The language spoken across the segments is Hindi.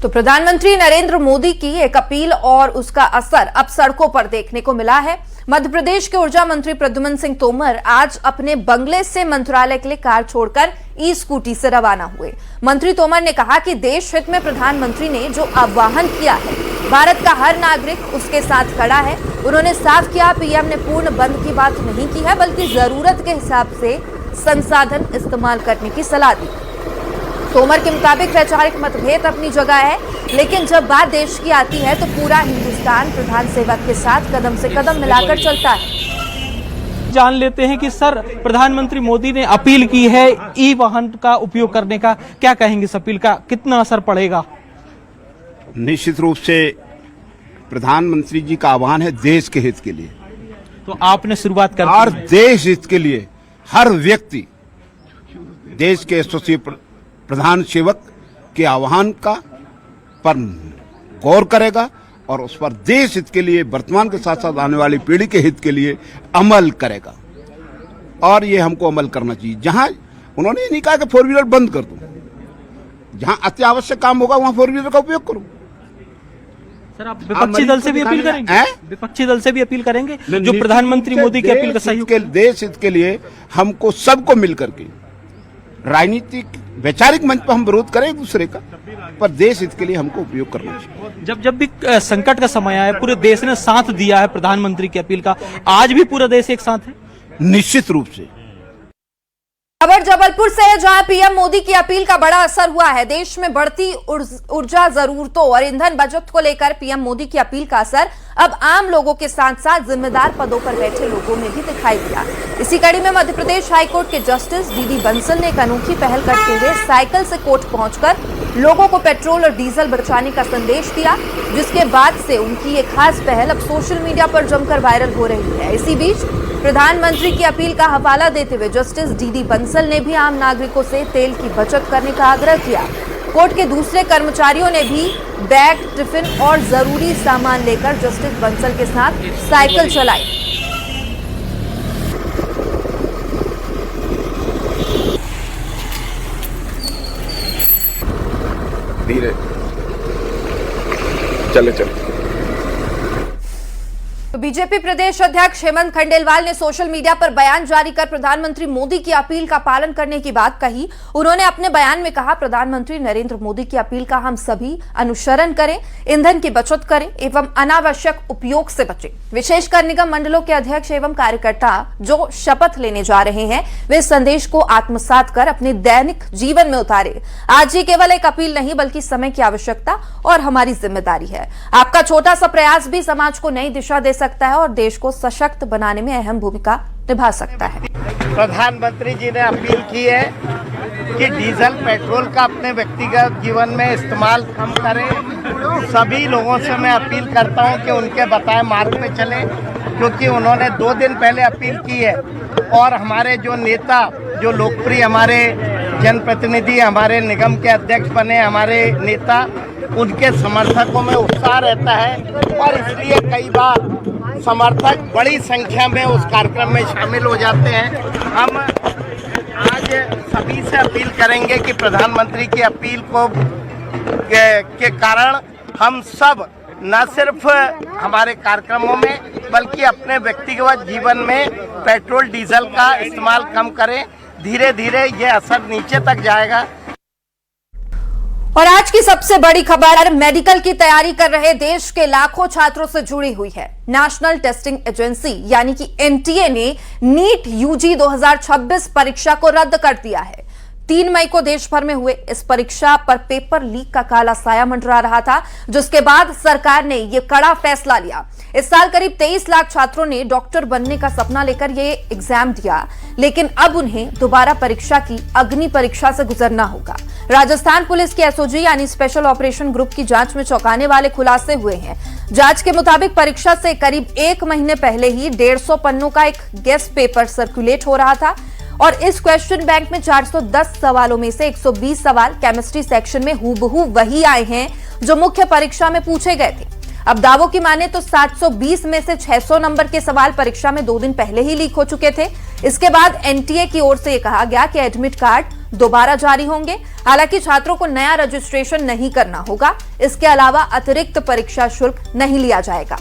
तो प्रधानमंत्री नरेंद्र मोदी की एक अपील और उसका असर अब सड़कों पर देखने को मिला है। मध्य प्रदेश के ऊर्जा मंत्री प्रद्युम्न सिंह तोमर आज अपने बंगले से मंत्रालय के लिए कार छोड़कर ई स्कूटी से रवाना हुए। मंत्री तोमर ने कहा कि देश हित में प्रधानमंत्री ने जो आह्वान किया है, भारत का हर नागरिक उसके साथ खड़ा है। उन्होंने साफ किया, पीएम ने पूर्ण बंद की बात नहीं की है, बल्कि जरूरत के हिसाब से संसाधन इस्तेमाल करने की सलाह दी। तोमर के मुताबिक वैचारिक मतभेद अपनी जगह है, लेकिन जब बात देश की आती है तो पूरा हिंदुस्तान प्रधान सेवक के साथ कदम से कदम मिलाकर चलता है। जान लेते हैं कि सर, प्रधानमंत्री मोदी ने अपील की है ई वाहन का उपयोग करने का, क्या कहेंगे इस अपील का कितना असर पड़ेगा? निश्चित रूप से प्रधानमंत्री जी का आह्वान है देश के हित के लिए, तो आपने शुरुआत कर और देश हित के लिए हर व्यक्ति देश के यशस्वी प्रधान सेवक के आह्वान का पर गौर करेगा और उस पर देश हित के लिए, वर्तमान के साथ साथ आने वाली पीढ़ी के हित के लिए अमल करेगा। और ये हमको अमल करना चाहिए। जहां उन्होंने ये नहीं कहा कि 4 व्हीलर बंद कर दो, जहां अत्यावश्यक काम होगा वहां 4 व्हीलर का उपयोग करो। सर, आप विपक्षी दल से भी अपील करेंगे? विपक्षी दल से भी अपील करेंगे जो प्रधानमंत्री मोदी की अपील का सहयोग? देश हित के लिए हमको सबको मिलकर के राजनीतिक वैचारिक मंच पर हम विरोध करें एक दूसरे का, पर देश हित के लिए हमको उपयोग करना चाहिए। जब भी संकट का समय आया, पूरे देश ने साथ दिया है प्रधानमंत्री की अपील का, आज भी पूरा देश एक साथ है? निश्चित रूप से। खबर जबलपुर से है, जहां पीएम मोदी की अपील का बड़ा असर हुआ है। देश में बढ़ती ऊर्जा जरूरतों और ईंधन बचत को लेकर पीएम मोदी की अपील का असर अब आम लोगों के साथ साथ जिम्मेदार पदों पर बैठे लोगों में भी दिखाई दिया। इसी कड़ी में मध्य प्रदेश हाईकोर्ट के जस्टिस डीडी बंसल ने एक अनोखी पहल करते हुए साइकिल से कोर्ट पहुंचकर लोगों को पेट्रोल और डीजल बचाने का संदेश दिया, जिसके बाद से उनकी ये खास पहल अब सोशल मीडिया पर जमकर वायरल हो रही है। इसी बीच प्रधानमंत्री की अपील का हवाला देते हुए जस्टिस डीडी बंसल ने भी आम नागरिकों से तेल की बचत करने का आग्रह किया। कोर्ट के दूसरे कर्मचारियों ने भी बैग, टिफिन और जरूरी सामान लेकर जस्टिस बंसल के साथ साइकिल चलाई। धीरे चले। तो बीजेपी प्रदेश अध्यक्ष हेमंत खंडेलवाल ने सोशल मीडिया पर बयान जारी कर प्रधानमंत्री मोदी की अपील का पालन करने की बात कही। उन्होंने अपने बयान में कहा, प्रधानमंत्री नरेंद्र मोदी की अपील का हम सभी अनुसरण करें, ईंधन की बचत करें एवं अनावश्यक उपयोग से बचें। विशेषकर निगम मंडलों के अध्यक्ष एवं कार्यकर्ता जो शपथ लेने जा रहे हैं, वे इस संदेश को आत्मसात कर अपने दैनिक जीवन में उतारे। आज ये केवल एक अपील नहीं, बल्कि समय की आवश्यकता और हमारी जिम्मेदारी है। आपका छोटा सा प्रयास भी समाज को नई दिशा दे सकता है और देश को सशक्त बनाने में अहम भूमिका निभा सकता है। प्रधानमंत्री जी ने अपील की है कि डीजल पेट्रोल का अपने व्यक्तिगत जीवन में इस्तेमाल कम करें। सभी लोगों से मैं अपील करता हूं कि उनके बताए मार्ग पे चलें, क्योंकि उन्होंने 2 दिन पहले अपील की है और हमारे जो नेता, जो लोकप्रिय हमारे जनप्रतिनिधि, हमारे निगम के अध्यक्ष बने हमारे नेता, उनके समर्थकों में उत्साह रहता है और इसलिए कई बार समर्थक बड़ी संख्या में उस कार्यक्रम में शामिल हो जाते हैं। हम आज सभी से अपील करेंगे कि प्रधानमंत्री की अपील के कारण हम सब न सिर्फ हमारे कार्यक्रमों में बल्कि अपने व्यक्तिगत जीवन में पेट्रोल डीजल का इस्तेमाल कम करें। धीरे धीरे ये असर नीचे तक जाएगा। और आज की सबसे बड़ी खबर मेडिकल की तैयारी कर रहे देश के लाखों छात्रों से जुड़ी हुई है। नेशनल टेस्टिंग एजेंसी यानी कि एनटीए ने नीट यूजी 2026 परीक्षा को रद्द कर दिया है। 3 मई को देश भर में हुए इस परीक्षा पर पेपर लीक का काला साया मंडरा रहा था, जिसके बाद सरकार ने यह कड़ा फैसला लिया। इस साल करीब 23 लाख छात्रों ने डॉक्टर बनने का सपना लेकर ये एग्जाम दिया, लेकिन अब उन्हें दोबारा परीक्षा की अग्नि परीक्षा से गुजरना होगा। राजस्थान पुलिस की एसओजी यानी स्पेशल ऑपरेशन ग्रुप की जांच में चौंकाने वाले खुलासे हुए हैं। जांच के मुताबिक परीक्षा से करीब 1 महीने पहले ही 150 पन्नों का एक गेस्ट पेपर सर्कुलेट हो रहा था और इस क्वेश्चन बैंक में 410 सवालों में से 120 सवाल केमिस्ट्री सेक्शन में हूबहू वही आए हैं जो मुख्य परीक्षा में पूछे गए थे। अब दावों की माने तो 720 में से 600 नंबर के सवाल परीक्षा में 2 दिन पहले ही लीक हो चुके थे। इसके बाद एनटीए की ओर से यह कहा गया कि एडमिट कार्ड दोबारा जारी होंगे। हालांकि छात्रों को नया रजिस्ट्रेशन नहीं करना होगा। इसके अलावा अतिरिक्त परीक्षा शुल्क नहीं लिया जाएगा।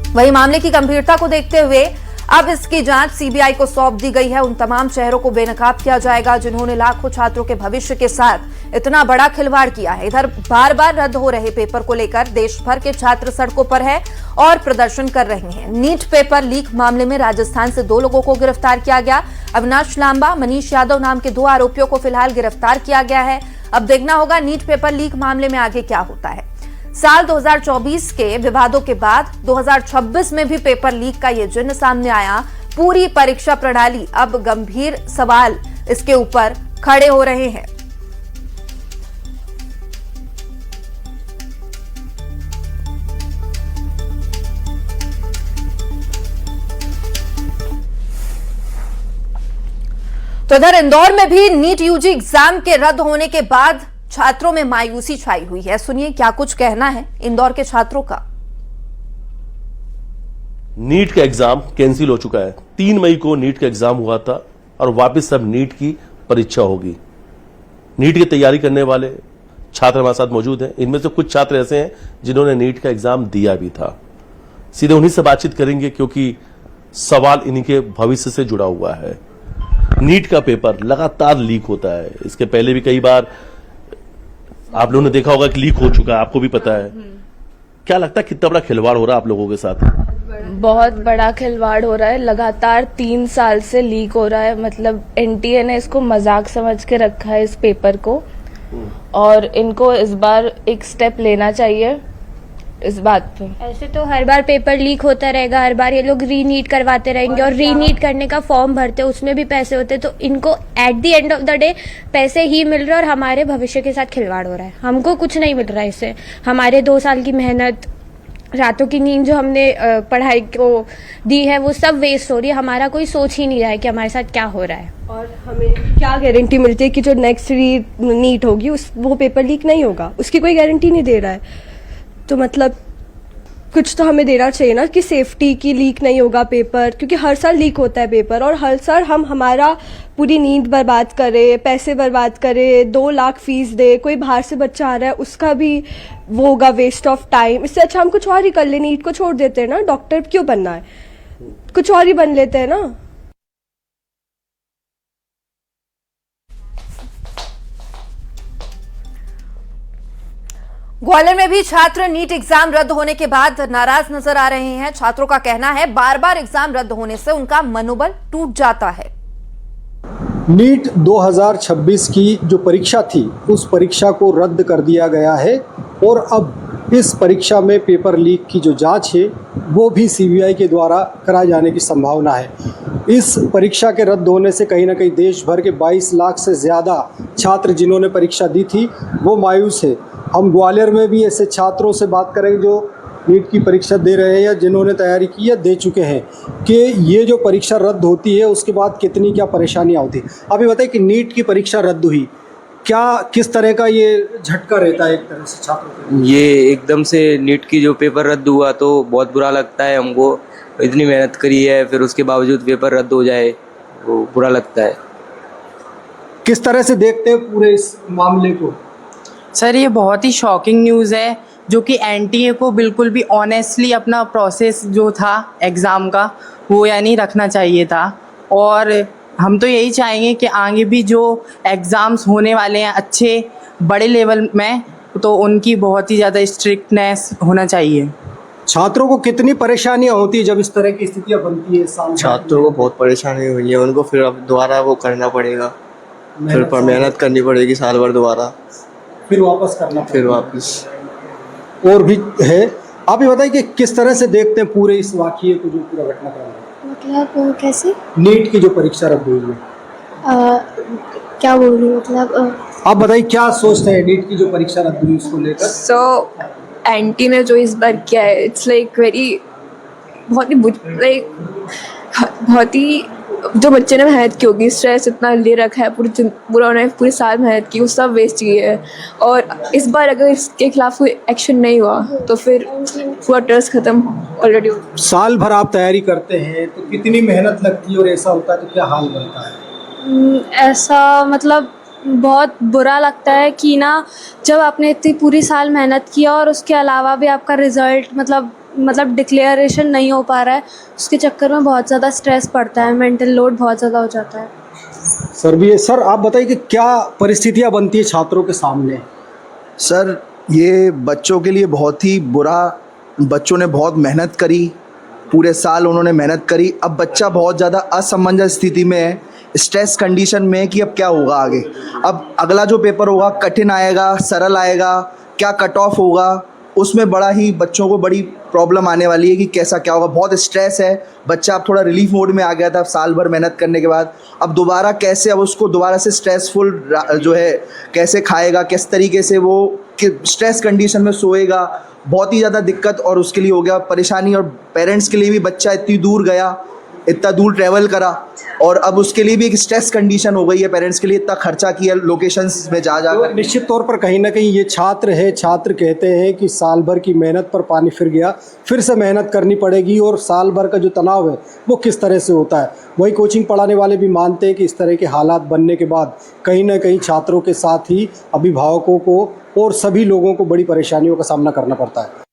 वहीं मामले की गंभीरता को देखते हुए अब इसकी जांच सीबीआई को सौंप दी गई है। उन तमाम शहरों को बेनकाब किया जाएगा जिन्होंने लाखों छात्रों के भविष्य के साथ इतना बड़ा खिलवाड़ किया है। इधर बार बार रद्द हो रहे पेपर को लेकर देश भर के छात्र सड़कों पर है और प्रदर्शन कर रहे हैं। नीट पेपर लीक मामले में राजस्थान से 2 लोगों को गिरफ्तार किया गया। अविनाश लांबा, मनीष यादव नाम के 2 आरोपियों को फिलहाल गिरफ्तार किया गया है। अब देखना होगा नीट पेपर लीक मामले में आगे क्या होता है। साल 2024 के विवादों के बाद 2026 में भी पेपर लीक का ये जिन्न सामने आया। पूरी परीक्षा प्रणाली अब गंभीर सवाल इसके ऊपर खड़े हो रहे हैं। तो इधर इंदौर में भी नीट यूजी एग्जाम के रद्द होने के बाद छात्रों में मायूसी छाई हुई है। सुनिए क्या कुछ कहना है इंदौर के छात्रों का। नीट का एग्जाम कैंसिल हो चुका है। 3 मई को नीट का एग्जाम हुआ था और वापस अब नीट की परीक्षा होगी। नीट की तैयारी करने वाले छात्र हमारे साथ मौजूद हैं। इनमें से कुछ छात्र ऐसे हैं जिन्होंने नीट का एग्जाम दिया भी था। सीधे उन्हीं से बातचीत करेंगे क्योंकि सवाल इन्हीं के भविष्य से जुड़ा हुआ है। नीट का पेपर लगातार लीक होता है। इसके पहले भी कई बार आप लोगों ने देखा होगा कि लीक हो चुका है, आपको भी पता है। क्या लगता है कितना बड़ा खिलवाड़ हो रहा है आप लोगों के साथ? बहुत बड़ा खिलवाड़ हो रहा है। लगातार 3 साल से लीक हो रहा है। मतलब एनटीए ने इसको मजाक समझ के रखा है इस पेपर को, और इनको इस बार एक स्टेप लेना चाहिए इस बात पे। ऐसे तो हर बार पेपर लीक होता रहेगा, हर बार ये लोग रीनीट करवाते रहेंगे और रीनीट करने का फॉर्म भरते हैं, उसमें भी पैसे होते हैं। तो इनको at the end of the day पैसे ही मिल रहे हैं और हमारे भविष्य के साथ खिलवाड़ हो रहा है। हमको कुछ नहीं मिल रहा है इससे। हमारे 2 साल की मेहनत, रातों की नींद जो हमने पढ़ाई को दी है, वो सब वेस्ट हो रही है। हमारा कोई सोच ही नहीं रहा है कि हमारे साथ क्या हो रहा है। और हमें क्या गारंटी मिलती है कि जो नेक्स्ट नीट होगी वो पेपर लीक नहीं होगा? उसकी कोई गारंटी नहीं दे रहा है। तो मतलब कुछ तो हमें देना चाहिए ना कि सेफ्टी की लीक नहीं होगा पेपर, क्योंकि हर साल लीक होता है पेपर और हर साल हम हमारा पूरी नींद बर्बाद करें, पैसे बर्बाद करें, 2 लाख फीस दे, कोई बाहर से बच्चा आ रहा है उसका भी वो होगा वेस्ट ऑफ टाइम। इससे अच्छा हम कुछ और ही कर ले, नीट को छोड़ देते हैं ना। डॉक्टर क्यों बनना है, कुछ और ही बन लेते हैं ना। ग्वालियर में भी छात्र नीट एग्जाम रद्द होने के बाद नाराज नजर आ रहे हैं। छात्रों का कहना है बार बार एग्जाम रद्द होने से उनका मनोबल टूट जाता है। नीट 2026 की जो परीक्षा थी उस परीक्षा को रद्द कर दिया गया है और अब इस परीक्षा में पेपर लीक की जो जांच है वो भी सीबीआई के द्वारा कराए जाने की संभावना है। इस परीक्षा के रद्द होने से कहीं ना कहीं देश भर के 22 लाख से ज़्यादा छात्र जिन्होंने परीक्षा दी थी वो मायूस है। हम ग्वालियर में भी ऐसे छात्रों से बात करेंगे जो नीट की परीक्षा दे रहे हैं या जिन्होंने तैयारी की या दे चुके हैं कि ये जो परीक्षा रद्द होती है उसके बाद कितनी क्या परेशानियां होती हैं। अभी बताइए कि नीट की परीक्षा रद्द हुई, क्या किस तरह का ये झटका रहता है एक तरह से छात्रों को? ये एकदम से नीट की जो पेपर रद्द हुआ तो बहुत बुरा लगता है हमको। इतनी मेहनत करी है फिर उसके बावजूद पेपर रद्द हो जाए वो बुरा लगता है। किस तरह से देखते हैं पूरे इस मामले को? सर ये बहुत ही शॉकिंग न्यूज़ है जो कि एनटीए को बिल्कुल भी ऑनेस्टली अपना प्रोसेस जो था एग्ज़ाम का वो यानी रखना चाहिए था। और हम तो यही चाहेंगे कि आगे भी जो एग्ज़ाम्स होने वाले हैं अच्छे बड़े लेवल में तो उनकी बहुत ही ज़्यादा स्ट्रिक्टनेस होना चाहिए। छात्रों को कितनी परेशानियां होती है जब इस तरह की स्थितियां बनती है? छात्रों को बहुत परेशानी हुई है, उनको फिर अब दोबारा वो करना पड़ेगा, फिर पर मेहनत करनी पड़ेगी साल भर दोबारा, फिर वापस करना, फिर वापस। और भी है, आप ये बताइए कि किस तरह से देखते हैं पूरे इस वाक़ये को जो पूरा घटनाक्रम है? मतलब कैसे? नीट की जो परीक्षा रद्द हुई है, क्या बोल रही मतलब? आप बताइए क्या सोचते हैं नीट की जो परीक्षा रद्द हुई उसको लेकर? सो एंटी ने जो इस बार किया है इट्स लाइक बहुत ही जो बच्चे ने मेहनत की होगी, स्ट्रेस इतना ले रखा है, पूरा उन्होंने पूरे साल मेहनत की, वो सब वेस्ट की है। और इस बार अगर इसके खिलाफ कोई एक्शन नहीं हुआ तो फिर पूरा ट्रस्ट खत्म ऑलरेडी। साल भर आप तैयारी करते हैं तो कितनी मेहनत लगती है और ऐसा होता है तो क्या हाल बनता है? ऐसा मतलब बहुत बुरा लगता है कि ना, जब आपने इतनी पूरी साल मेहनत किया और उसके अलावा भी आपका रिज़ल्ट मतलब डिक्लेरेशन नहीं हो पा रहा है, उसके चक्कर में बहुत ज़्यादा स्ट्रेस पड़ता है, मेंटल लोड बहुत ज़्यादा हो जाता है। सर आप बताइए कि क्या परिस्थितियां बनती है छात्रों के सामने? सर ये बच्चों के लिए बहुत ही बुरा, बच्चों ने बहुत मेहनत करी, पूरे साल उन्होंने मेहनत करी, अब बच्चा बहुत ज़्यादा असमंजस स्थिति में है, स्ट्रेस कंडीशन में है कि अब क्या होगा आगे, अब अगला जो पेपर होगा कठिन आएगा, सरल आएगा, क्या कट ऑफ होगा, उसमें बड़ा ही बच्चों को बड़ी प्रॉब्लम आने वाली है कि कैसा क्या होगा। बहुत स्ट्रेस है, बच्चा अब थोड़ा रिलीफ मोड में आ गया था साल भर मेहनत करने के बाद, अब दोबारा कैसे, अब उसको दोबारा से स्ट्रेसफुल जो है कैसे खाएगा, किस तरीके से वो स्ट्रेस कंडीशन में सोएगा, बहुत ही ज़्यादा दिक्कत और उसके लिए हो गया परेशानी। और पेरेंट्स के लिए भी बच्चा इतनी दूर गया, इतना दूर ट्रैवल करा और अब उसके लिए भी एक स्ट्रेस कंडीशन हो गई है, पेरेंट्स के लिए इतना खर्चा किया लोकेशंस में जा तो निश्चित तौर पर कहीं ना कहीं ये छात्र कहते हैं कि साल भर की मेहनत पर पानी फिर गया, फिर से मेहनत करनी पड़ेगी और साल भर का जो तनाव है वो किस तरह से होता है। वही कोचिंग पढ़ाने वाले भी मानते हैं कि इस तरह के हालात बनने के बाद कहीं ना कहीं छात्रों के साथ ही अभिभावकों को और सभी लोगों को बड़ी परेशानियों का सामना करना पड़ता है।